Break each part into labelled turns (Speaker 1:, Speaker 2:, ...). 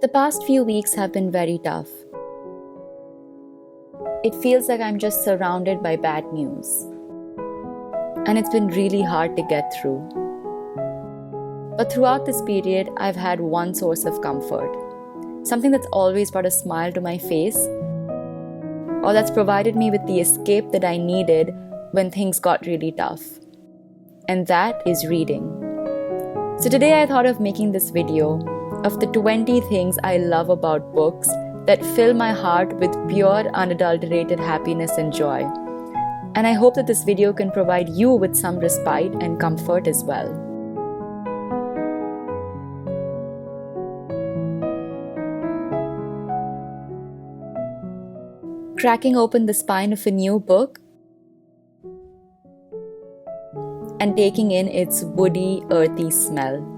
Speaker 1: The past few weeks have been very tough. It feels like I'm just surrounded by bad news. And it's been really hard to get through. But throughout this period, I've had one source of comfort. Something that's always brought a smile to my face, or that's provided me with the escape that I needed when things got really tough. And that is reading. So today I thought of making this video of the 20 things I love about books that fill my heart with pure, unadulterated happiness and joy. And I hope that this video can provide you with some respite and comfort as well. Cracking open the spine of a new book and taking in its woody, earthy smell.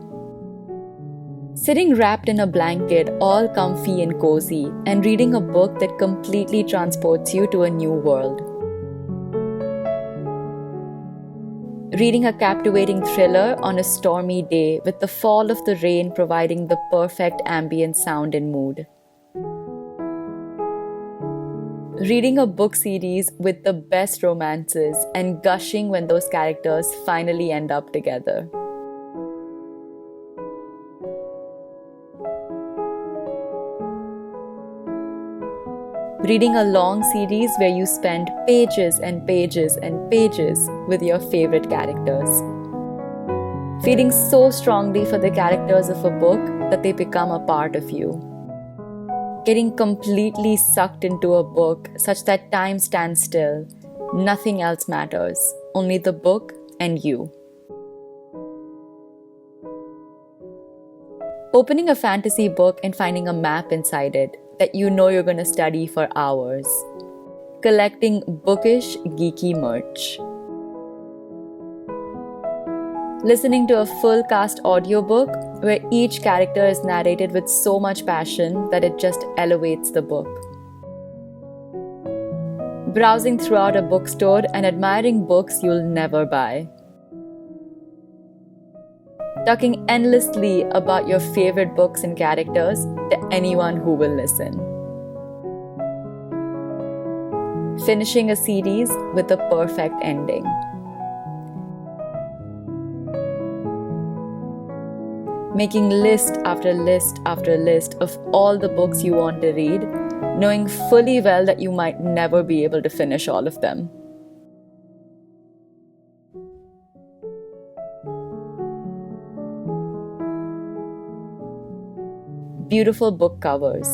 Speaker 1: Sitting wrapped in a blanket, all comfy and cozy, and reading a book that completely transports you to a new world. Reading a captivating thriller on a stormy day with the fall of the rain providing the perfect ambient sound and mood. Reading a book series with the best romances and gushing when those characters finally end up together. Reading a long series where you spend pages and pages and pages with your favorite characters. Feeling so strongly for the characters of a book that they become a part of you. Getting completely sucked into a book such that time stands still. Nothing else matters, only the book and you. Opening a fantasy book and finding a map inside it that you know you're going to study for hours. Collecting bookish, geeky merch. Listening to a full cast audiobook where each character is narrated with so much passion that it just elevates the book. Browsing throughout a bookstore and admiring books you'll never buy. Talking endlessly about your favorite books and characters to anyone who will listen. Finishing a series with a perfect ending. Making list after list after list of all the books you want to read, knowing fully well that you might never be able to finish all of them. Beautiful book covers.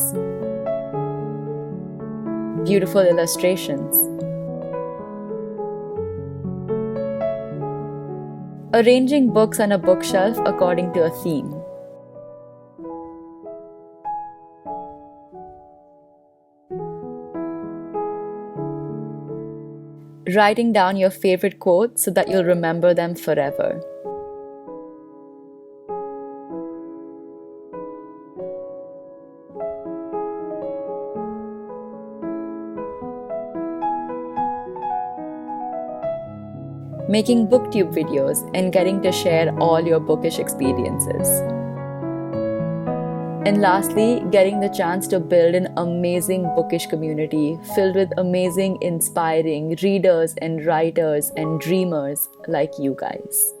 Speaker 1: Beautiful illustrations. Arranging books on a bookshelf according to a theme. Writing down your favorite quotes so that you'll remember them forever. Making booktube videos and getting to share all your bookish experiences. And lastly, getting the chance to build an amazing bookish community filled with amazing, inspiring readers and writers and dreamers like you guys.